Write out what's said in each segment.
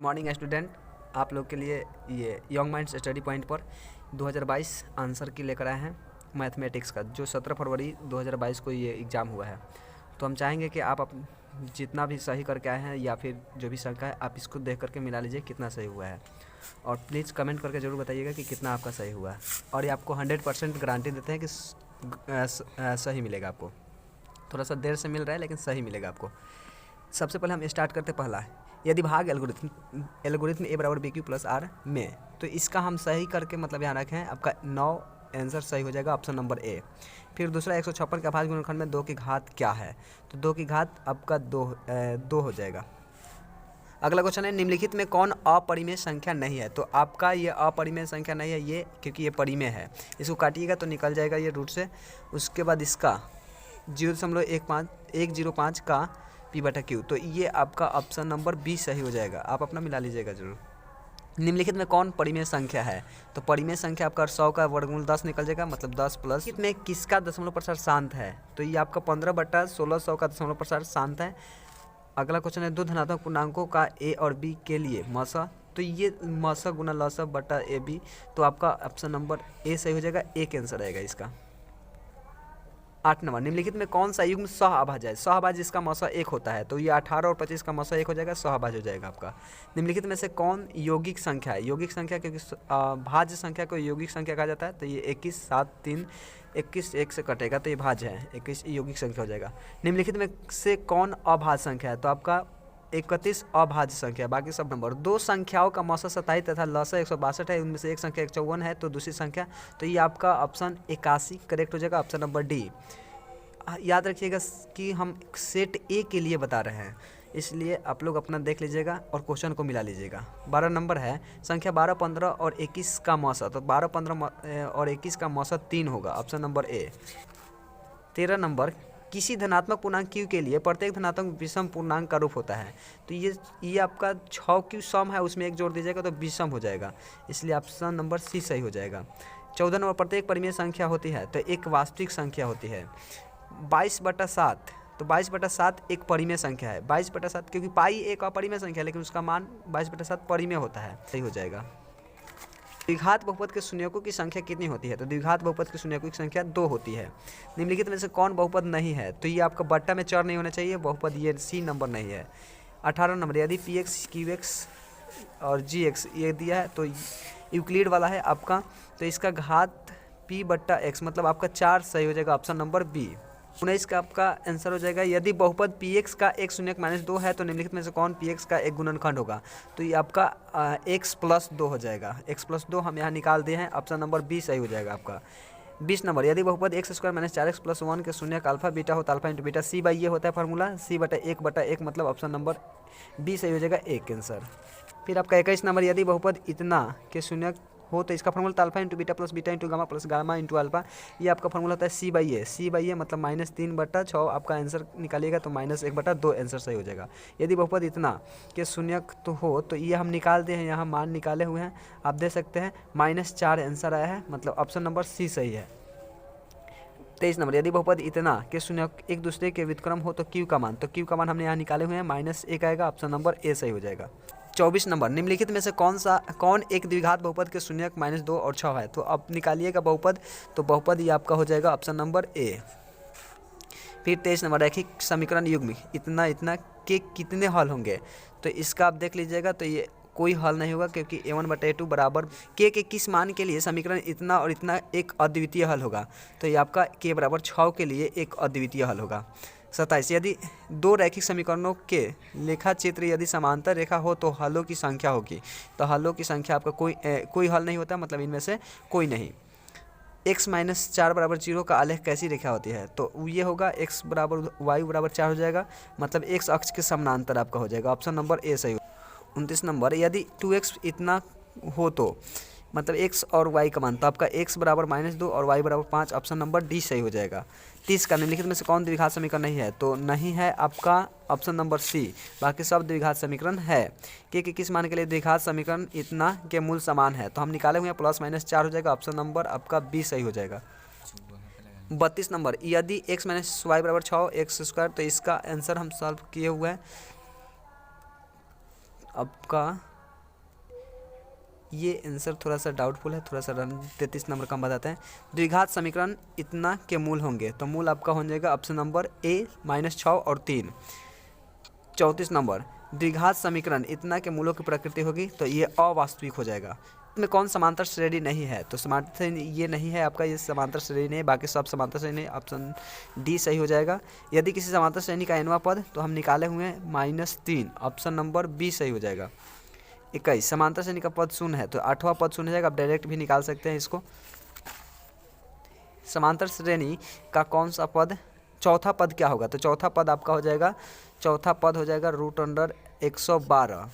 Morning student, आप लोग के लिए ये यंग माइंड्स स्टडी पॉइंट पर 2022 आंसर की लेकर आए हैं मैथमेटिक्स का, जो 17 फरवरी 2022 को ये एग्ज़ाम हुआ है। तो हम चाहेंगे कि आप जितना भी सही करके आए हैं या फिर जो भी संख्या है, आप इसको देख करके मिला लीजिए कितना सही हुआ है, और प्लीज़ कमेंट करके ज़रूर बताइएगा कि कितना आपका सही हुआ है। और ये आपको 100% गारंटी देते हैं कि सही मिलेगा आपको। थोड़ा सा देर से मिल रहा है लेकिन सही मिलेगा आपको। सबसे पहले हम स्टार्ट करते पहला है, यदि भाग एल्गोरिथम ए बराबर बी क्यू प्लस आर में, तो इसका हम सही करके मतलब यहाँ रखें, आपका 9 आंसर सही हो जाएगा, ऑप्शन नंबर ए। फिर दूसरा 156 का भाज्य गुणनखंड में 2 की घात क्या है, तो 2 की घात आपका 2 हो जाएगा। अगला क्वेश्चन है, निम्नलिखित में कौन अपरिमेय संख्या नहीं है, तो आपका ये अपरिमेय संख्या नहीं है ये, क्योंकि ये परिमेय है। इसको काटिएगा तो निकल जाएगा ये रूट से। उसके बाद इसका 0.105 का पी बटा क्यू, तो ये आपका ऑप्शन नंबर बी सही हो जाएगा। आप अपना मिला लीजिएगा जरूर। निम्नलिखित में कौन परिमेय संख्या है, तो परिमेय संख्या आपका 100 का वर्गमूल 10 निकल जाएगा, मतलब 10 प्लस में किसका दशमलव प्रसार शांत है, तो ये आपका 15/1600 का दशमलव प्रसार शांत है। अगला क्वेश्चन है, दो धनात्मक पूर्णांकों का ए और बी के लिए मसा, तो ये मसा गुना लसा बटा ए बी, तो आपका ऑप्शन नंबर ए सही हो जाएगा, एक आंसर आएगा इसका। 8 नंबर, निम्नलिखित में कौन सा युग्म सहअभाज्य है, सहअभाज्य जिसका मौसा 1 होता है, तो ये 18 और 25 का मौसा 1 हो जाएगा, सहअभाज्य हो जाएगा आपका। निम्नलिखित में से कौन यौगिक संख्या है, यौगिक संख्या क्योंकि भाज्य संख्या को यौगिक संख्या कहा जाता है, तो ये 21 7 3 21 1 से कटेगा, तो ये भाज्य है, 21 यौगिक संख्या हो जाएगा। निम्नलिखित में से कौन अभाज्य संख्या है, तो आपका 31 अभाज्य संख्या, बाकी सब नंबर। दो संख्याओं का मौसा 27 तथा लसा 162 है, उनमें से एक संख्या 154 है, तो दूसरी संख्या, तो ये आपका ऑप्शन 81 करेक्ट हो जाएगा, ऑप्शन नंबर डी। याद रखिएगा कि हम सेट ए के लिए बता रहे हैं, इसलिए आप लोग अपना देख लीजिएगा और क्वेश्चन को मिला लीजिएगा। 12 नंबर है, संख्या 12, 15 और 21 का मौसा, तो 12, 15 और 21 का मौसा 3 होगा, ऑप्शन नंबर ए। 13 नंबर, किसी धनात्मक पूर्णांक q के लिए प्रत्येक धनात्मक विषम पूर्णांक का रूप होता है, तो ये आपका 6q सम है, उसमें एक जोड़ दीजिएगा तो विषम हो जाएगा, इसलिए ऑप्शन नंबर सी सही हो जाएगा। 14 नंबर, प्रत्येक परिमेय संख्या होती है तो एक वास्तविक संख्या होती है। 22/7, तो 22/7 एक परिमेय संख्या है, 22/7 क्योंकि पाई एक अपरिमेय संख्या है, लेकिन उसका मान 22/7 परिमेय होता है, सही हो जाएगा। द्विघात बहुपद के शून्यकों की संख्या कितनी होती है, तो द्विघात बहुपद के शून्यकों की संख्या 2 होती है। निम्नलिखित में से कौन बहुपद नहीं है, तो ये आपका बट्टा में चर नहीं होना चाहिए, बहुपद ये सी नंबर नहीं है। 18 नंबर, यदि पी एक्स क्यू एक्स और जी एक्स ये दिया है, तो यूक्लिड वाला है आपका, तो इसका घात p/x, मतलब आपका 4 सही हो जाएगा, ऑप्शन नंबर बी। 19 का आपका आंसर हो जाएगा, यदि बहुपद px का एक शून्यक -2 है, तो निम्नलिखित में से कौन px का एक गुणनखंड होगा, तो ये आपका x+2 हो जाएगा, x+2 हम यहाँ निकाल दिए हैं, ऑप्शन नंबर बी सही हो जाएगा आपका। 20 नंबर, यदि बहुपद x² - 4x + 1 के शून्यक अल्फा बीटा हो, तो alpha into beta c by ये होता है फार्मूला, c/1/1, मतलब ऑप्शन नंबर बी सही हो जाएगा, एक आंसर। फिर आपका 21 नंबर, यदि बहुपद इतना के शून्यक हो, तो इसका formula alpha into beta plus beta into gamma plus gamma into alpha, ये आपका फार्मूला होता है c/a, मतलब -3/6, आपका आंसर निकालिएगा तो -1/2 आंसर सही हो जाएगा। यदि बहुपद इतना के शून्यक तो हो, तो ये हम निकालते हैं, यहाँ मान निकाले हुए हैं, आप देख सकते हैं -4 आंसर आया है, मतलब ऑप्शन नंबर सी सही है। 23 नंबर, यदि बहुपद इतना के शून्यक एक दूसरे के व्युत्क्रम हो, तो क्यू का मान, तो क्यू का मान हमने यहाँ निकाले हुए हैं, -1 आएगा, ऑप्शन नंबर ए सही हो जाएगा। 24 नंबर, निम्नलिखित में से कौन एक द्विघात बहुपद के शून्यक -2 और 6 है, तो अब निकालिएगा बहुपद, तो बहुपद ये आपका हो जाएगा, ऑप्शन नंबर ए। फिर 23 नंबर, रैखिक समीकरण युग्म इतना इतना के कितने हल होंगे, तो इसका आप देख लीजिएगा, तो ये कोई हल नहीं होगा, क्योंकि a1/a2 बराबर के किस मान के लिए समीकरण इतना और इतना एक अद्वितीय हल होगा, तो ये आपका k बराबर 6 के लिए एक अद्वितीय हल होगा। 27, यदि दो रैखिक समीकरणों के लेखा चित्र यदि समांतर रेखा हो, तो हलों की संख्या होगी, तो हलों की संख्या आपका कोई हल नहीं होता, मतलब इनमें से कोई नहीं। x - 4 = 0 का आलेख कैसी रेखा होती है, तो ये होगा x = y = 4 हो जाएगा, मतलब x अक्ष के समानांतर आपका हो जाएगा, ऑप्शन नंबर ए सही। 29 नंबर, यदि 2x इतना हो, तो मतलब x और y का मान, तो आपका x = -2 और y = 5, ऑप्शन नंबर डी सही हो जाएगा। 30 का, निम्नलिखित में से कौन द्विघात समीकरण नहीं है, तो नहीं है आपका ऑप्शन नंबर सी, बाकी सब द्विघात समीकरण है। के किस मान के लिए द्विघात समीकरण इतना के मूल समान है, तो हम निकाले हुए हैं, +-4 हो जाएगा, ऑप्शन नंबर आपका बी सही हो जाएगा। 32 नंबर, यदि x - y = 6x², तो इसका आंसर हम सॉल्व किए हुए हैं, आपका ये आंसर थोड़ा सा डाउटफुल है, थोड़ा सा 33 नंबर का हम बताते हैं। द्विघात समीकरण इतना के मूल होंगे, तो मूल आपका हो जाएगा ऑप्शन नंबर ए -6 और 3। 34 नंबर, द्विघात समीकरण इतना के मूलों की प्रकृति होगी, तो ये अवास्तविक हो जाएगा। इसमें कौन समांतर श्रेणी नहीं है, तो समांतर श्रेणी ये नहीं है आपका, ये समांतर श्रेणी नहीं है, बाकी सब समांतर श्रेणी, ऑप्शन डी सही हो जाएगा। यदि किसी समांतर श्रेणी का nवां पद, तो हम निकाले हुए हैं -3, ऑप्शन नंबर बी सही हो जाएगा। 21, समांतर श्रेणी का पद शून्य है, तो 8वां पद शून्य हो जाएगा, आप डायरेक्ट भी निकाल सकते हैं इसको। समांतर श्रेणी का कौन सा पद, चौथा पद क्या होगा, तो चौथा पद आपका हो जाएगा, चौथा पद हो जाएगा √112।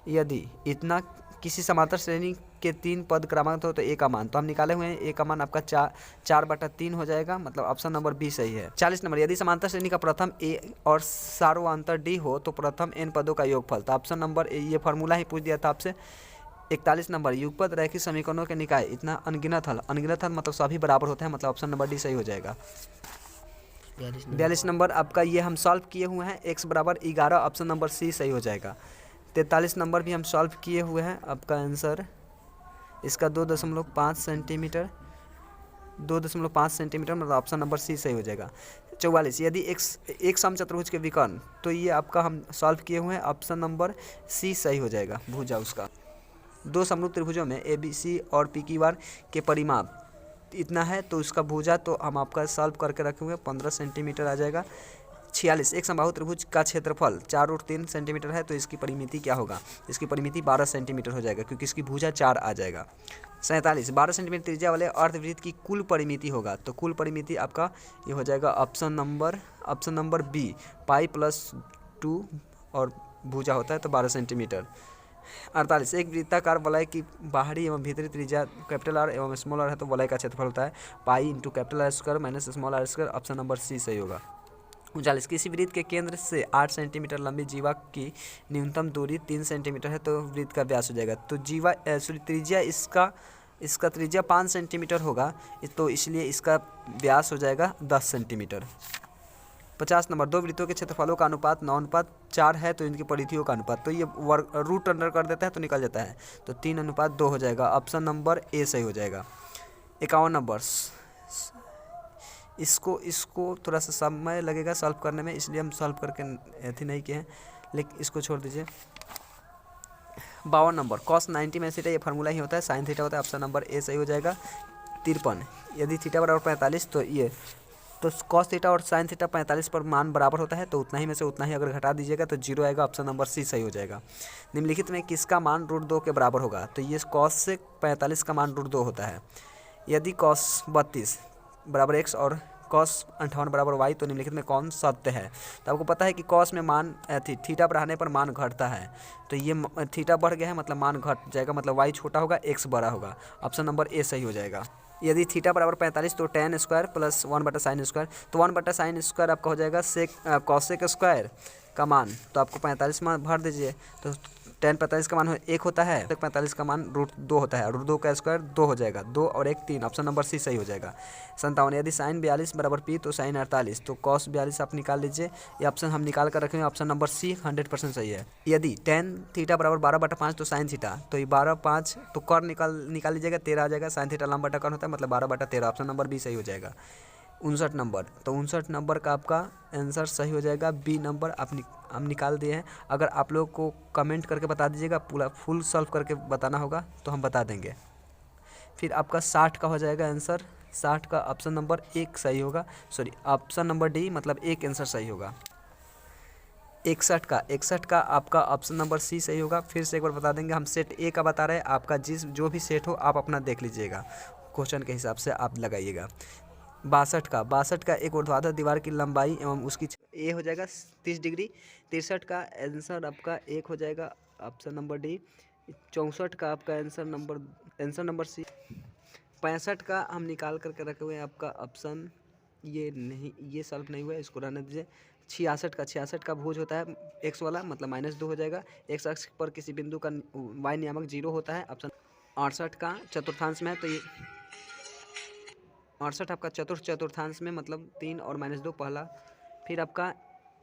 यदि इतना किसी समांतर श्रेणी के 3 पद क्रमांक हो, तो ए का मान, तो हम निकाले हुए हैं, ए का मान आपका 4/3 हो जाएगा, मतलब ऑप्शन नंबर बी सही है। 40 नंबर, यदि समांतर श्रेणी का प्रथम ए और सार्वंतर डी हो, तो प्रथम n पदों का योगफल, तो ऑप्शन नंबर ए, ये फार्मूला ही पूछ दिया था आपसे। 41 नंबर, युगपद रैखिक समीकरणों के निकाय इतना अनगिनत हल, अनगिनत हल मतलब सभी बराबर होते हैं, मतलब ऑप्शन नंबर डी सही हो जाएगा। 42 नंबर आपका ये हम सॉल्व किए हुए हैं, x = 11, ऑप्शन नंबर सी सही हो जाएगा। 43 नंबर भी हम सॉल्व किए हुए हैं, आपका आंसर इसका 2.5 सेंटीमीटर, 2.5 सेंटीमीटर, मतलब ऑप्शन नंबर सी सही हो जाएगा। 44, यदि एक समचतुर्भुज के विकर्ण, तो ये आपका हम सॉल्व किए हुए हैं, ऑप्शन नंबर सी सही हो जाएगा, भुजा उसका। 2 समरूप त्रिभुजों में ABC और PQR के परिमाप इतना है, तो उसका भुजा तो हम आपका सॉल्व करके रखे हुए 15 सेंटीमीटर आ जाएगा। 46, एक समबाहु त्रिभुज का क्षेत्रफल 4√3 सेंटीमीटर है, तो इसकी परिमिति क्या होगा, इसकी परिमिति 12 सेंटीमीटर हो जाएगा, क्योंकि इसकी भुजा 4 आ जाएगा। 47, 12 सेंटीमीटर त्रिज्या वाले अर्धवृत्त की कुल परिमिति होगा, तो कुल परिमिति आपका ये हो जाएगा ऑप्शन नंबर बी, पाई +2 और भुजा होता है तो 12 सेंटीमीटर। 48, एक वृत्ताकार वलय की बाहरी एवं भीतरी त्रिज्या R एवं r है, तो वलय का क्षेत्रफल होता है पाई × R² - r², option number C सही होगा। 39, किसी वृत्त के केंद्र से 8 सेंटीमीटर लंबी जीवा की न्यूनतम दूरी 3 सेंटीमीटर है, तो वृत्त का व्यास हो जाएगा, तो त्रिज्या इसका त्रिज्या 5 सेंटीमीटर होगा, तो इसलिए इसका व्यास हो जाएगा 10 सेंटीमीटर। 50 नंबर, 2 वृत्तों के क्षेत्रफलों का अनुपात 9:4 है, तो इनकी परिधियों का अनुपात, तो ये रूट अंडर कर देता है तो निकल जाता है, तो 3:2 हो जाएगा, ऑप्शन नंबर ए सही हो जाएगा। 51 नंबर, इसको थोड़ा सा समय लगेगा सॉल्व करने में, इसलिए हम सॉल्व करके ऐसे नहीं किए हैं, लेकिन इसको छोड़ दीजिए। 52 नंबर, cos 90 में थीटा, ये फार्मूला ही होता है, साइन थीटा होता है, ऑप्शन नंबर ए सही हो जाएगा। 53, यदि थीटा = 45, तो cos थीटा और साइन थीटा 45 पर मान बराबर होता है, तो उतना ही में से उतना ही अगर घटा दीजिएगा तो 0 आएगा, ऑप्शन नंबर सी सही हो जाएगा। निम्नलिखित में किसका मान √2 के बराबर होगा, तो ये cos से 45 का मान √2 होता है। यदि cos 32 = x और cos 58 = y, तो निम्नलिखित में कौन सत्य है, तो आपको पता है कि cos में मान थीटा बढ़ाने पर मान घटता है, तो ये थीटा बढ़ गया है मतलब मान घट जाएगा, मतलब y छोटा होगा x बड़ा होगा, ऑप्शन नंबर ए सही हो जाएगा। यदि थीटा = 45, तो tan² + 1/sin², तो 1/sin² आपका हो जाएगा cosec² का मान, तो आपको 45 मान भर दीजिए, तो tan 45 का मान 1 होता है, तो 45 का मान √2 होता है, √2 का स्क्वायर 2 हो जाएगा, 2 और 1 3, ऑप्शन नंबर सी सही हो जाएगा। 57, यदि sin 42 = p, तो sin 48, तो cos 42 आप निकाल लीजिए, ये ऑप्शन हम निकाल कर रखेंगे, ऑप्शन नंबर सी 100% सही है। यदि tan थीटा = 12/5, तो sin थीटा, तो ये 12/5, तो कर निकाल लीजिएगा, 13 आ जाएगा, sin थीटा लंबा बटा कर्ण होता है, मतलब 12/13, ऑप्शन नंबर बी सही हो जाएगा। 59 नंबर, तो 59 नंबर का आपका आंसर सही हो जाएगा, बी नंबर हम निकाल दिए हैं। अगर आप लोग को कमेंट करके बता दीजिएगा, पूरा फुल सॉल्व करके बताना होगा तो हम बता देंगे। फिर आपका 60 का हो जाएगा आंसर, 60 का ऑप्शन नंबर 1 सही होगा, सॉरी ऑप्शन नंबर डी, मतलब एक आंसर सही होगा। 61 का आपका ऑप्शन नंबर सी सही होगा। फिर से एक बार बता देंगे, हम सेट ए का बता रहे हैं, आपका जो भी सेट हो आप अपना देख लीजिएगा, क्वेश्चन के हिसाब से आप लगाइएगा। 62 का एक ऊर्ध्वाधर दीवार की लंबाई एवं उसकी ए हो जाएगा 30 डिग्री। 63 का आंसर आपका 1 हो जाएगा, ऑप्शन नंबर डी। 64 का आपका आंसर नंबर सी। 65 का हम निकाल करके रखे हुए हैं, आपका ऑप्शन ये नहीं, ये सॉल्व नहीं हुआ है, इसको रहने दीजिए। 66 का भुज होता है एक्स वाला, मतलब -2 हो जाएगा। एक्स अक्ष पर किसी बिंदु का y नियामक 0 होता है, ऑप्शन। 68 का चतुर्थांश में है, तो ये 68 आपका चतुर्थांश में, मतलब 3 और -2 पहला। फिर आपका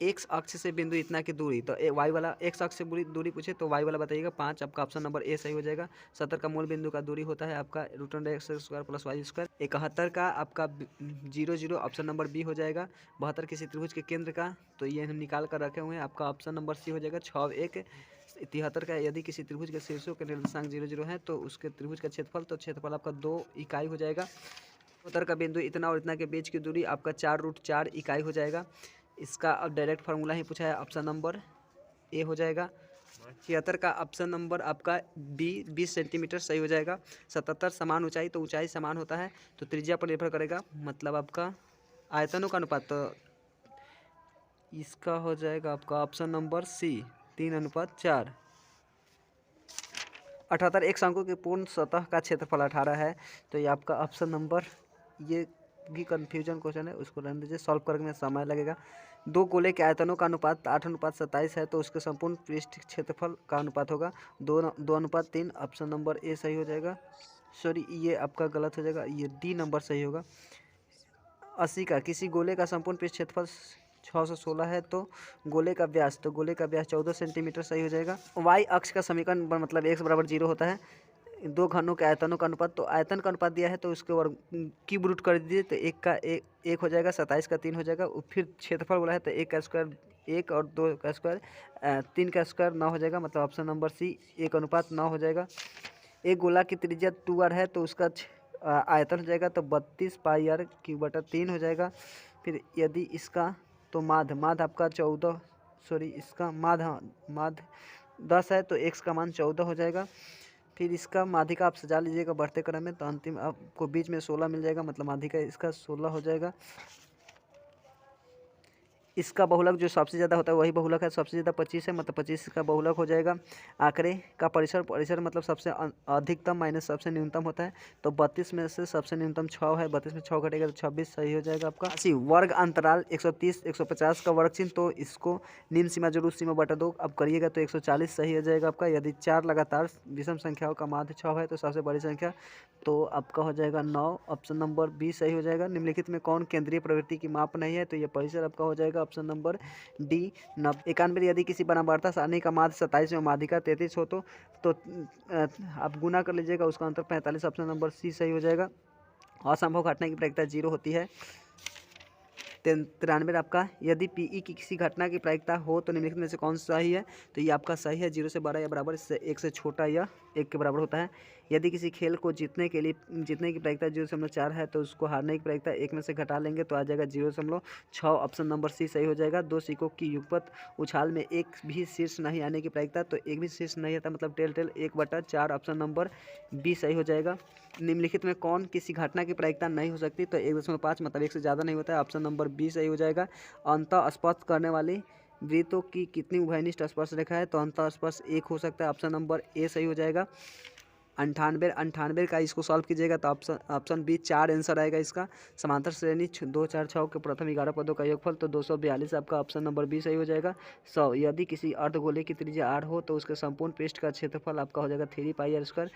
एक्स अक्ष से बिंदु इतना की दूरी, तो वाई वाला एक्स अक्ष से दूरी पूछे तो वाई वाला बताइएगा 5, आपका ऑप्शन नंबर ए सही हो जाएगा। 70 का मूल बिंदु का दूरी होता है आपका √x² + y²। 71 का आपका 0 ऑप्शन नंबर बी हो जाएगा। 72 किसी त्रिभुज के केंद्र का, तो ये हम निकाल कर रखे हुए हैं, आपका ऑप्शन नंबर सी हो जाएगा 6/1। 73 का यदि किसी त्रिभुज के शीर्षों के निर्देशांक 0 है तो उसके त्रिभुज का क्षेत्रफल, तो क्षेत्रफल आपका 2 इकाई हो जाएगा। 72 का बिंदु इतना और इतना के बीच की दूरी आपका 4√4 इकाई हो जाएगा। इसका अब डायरेक्ट फार्मूला ही पूछा है, ऑप्शन नंबर ए हो जाएगा। 76 का ऑप्शन नंबर आपका बी 20 सेंटीमीटर सही हो जाएगा। 77 समान ऊंचाई, तो ऊंचाई समान होता है तो त्रिज्या पर निर्भर करेगा, मतलब आपका आयतनों का अनुपात, तो इसका हो जाएगा आपका ऑप्शन नंबर सी 3:4। 78 एक शंकु की पूर्ण सतह का क्षेत्रफल 18 है, तो ये आपका ऑप्शन नंबर, ये भी कन्फ्यूजन क्वेश्चन है, उसको रहने दीजिए, सॉल्व करने में समय लगेगा। 2 गोले के आयतनों का अनुपात 8:27 है, तो उसके संपूर्ण पृष्ठ क्षेत्रफल का अनुपात होगा 2:3। ऑप्शन नंबर ए सही हो जाएगा। सॉरी, ये आपका गलत हो जाएगा, ये डी नंबर सही होगा। 80 का किसी गोले का संपूर्ण पृष्ठ क्षेत्रफल 616 है, तो गोले का व्यास 14 सेंटीमीटर सही हो जाएगा। वाई अक्ष का समीकरण मतलब x = 0 होता है। 2 घनों के आयतनों का अनुपात, तो आयतन का अनुपात दिया है तो उसके वर्ग क्यूब रूट कर दीजिए, तो 1 का 1 हो जाएगा, 27 का 3 हो जाएगा। फिर क्षेत्रफल बोला है तो 1 का स्क्वायर 1 और 2 का स्क्वायर 3 का स्क्वायर 9 हो जाएगा, मतलब ऑप्शन नंबर सी 1:9 हो जाएगा। एक गोला की त्रिज्या 2r है, तो उसका आयतन हो जाएगा तो 32 πr³ हो जाएगा। फिर यदि इसका, तो माध आपका 14, सॉरी इसका माध 10 है, तो x का मान 14 हो जाएगा। फिर इसका माध्यिका आप सजा लीजिएगा बढ़ते क्रम में, तो अंतिम आपको बीच में 16 मिल जाएगा, मतलब माध्यिका इसका 16 हो जाएगा। इसका बहुलक जो सबसे ज़्यादा होता है वही बहुलक है, सबसे ज़्यादा 25 है, मतलब 25 का बहुलक हो जाएगा। आंकड़े का परिसर मतलब सबसे अधिकतम माइनस सबसे न्यूनतम होता है, तो 32 में से सबसे न्यूनतम 6 है, 32 में 6 घटेगा तो 26 सही हो जाएगा आपका। वर्ग अंतराल 130 150 का वर्ग चिन्ह, तो इसको निम्न सीमा जरूर सीमा बटा 2 अब करिएगा तो 140 सही हो जाएगा आपका। यदि 4 लगातार विषम संख्याओं का माध्य 6 है तो सबसे बड़ी संख्या, तो आपका हो जाएगा 9, ऑप्शन नंबर बी सही हो जाएगा। निम्नलिखित में कौन केंद्रीय प्रवृत्ति की माप नहीं है, तो ये परिसर आपका हो जाएगा ऑप्शन नंबर डी 91। यदि किसी बनावर्ता सारणी का माध्य 27 में माध्यिका 33 हो तो आप गुना कर लीजिएगा, उसका अंतर 45, ऑप्शन नंबर सी सही हो जाएगा। असंभव घटना की प्रायिकता 0 होती है। 93 आपका, यदि पीई की किसी घटना की प्रायिकता हो तो निम्नलिखित में से कौन सा सही है, तो ये आपका सही है 0 से 12 या बराबर, इससे 1 से छोटा या 1 के बराबर होता है। यदि किसी खेल को जीतने की प्रायिकता 0.4 है, तो उसको हारने की प्रायिकता 1 में से घटा लेंगे तो आ जाएगा 0.6, ऑप्शन नंबर सी सही हो जाएगा। 2 सिक्कों की युगपत उछाल में एक भी शीर्ष नहीं आने की प्रायिकता, तो एक भी शीर्ष नहीं आता, मतलब टेल 1/4, ऑप्शन नंबर बी सही हो जाएगा। निम्नलिखित में कौन किसी घटना की प्रायिकता नहीं हो सकती, तो 1.5 मतलब 1 से ज़्यादा नहीं होता है, ऑप्शन नंबर बी सही हो जाएगा। अंतः स्पर्श करने वाली वृत्तों की कितनी उभयनिष्ठ स्पर्श रेखा है, तो अंतः स्पर्श 1 हो सकता है, ऑप्शन नंबर ए सही हो जाएगा। 98 का इसको सॉल्व कीजिएगा तो ऑप्शन बी 4 आंसर आएगा इसका। समांतर श्रेणी 2 4 6 के प्रथम 11 पदों का योगफल, तो 242 आपका ऑप्शन नंबर बी सही हो जाएगा। 100 यदि किसी अर्धगोले की त्रिज्या r हो तो उसके संपूर्ण पृष्ठ का क्षेत्रफल आपका हो जाएगा 3 πr²।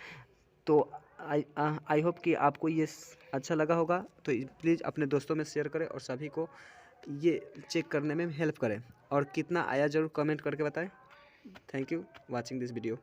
तो आई होप कि आपको ये अच्छा लगा होगा, तो प्लीज़ अपने दोस्तों में शेयर करें और सभी को ये चेक करने में हेल्प करें, और कितना आया ज़रूर कमेंट करके बताएं। Thank you watching this video.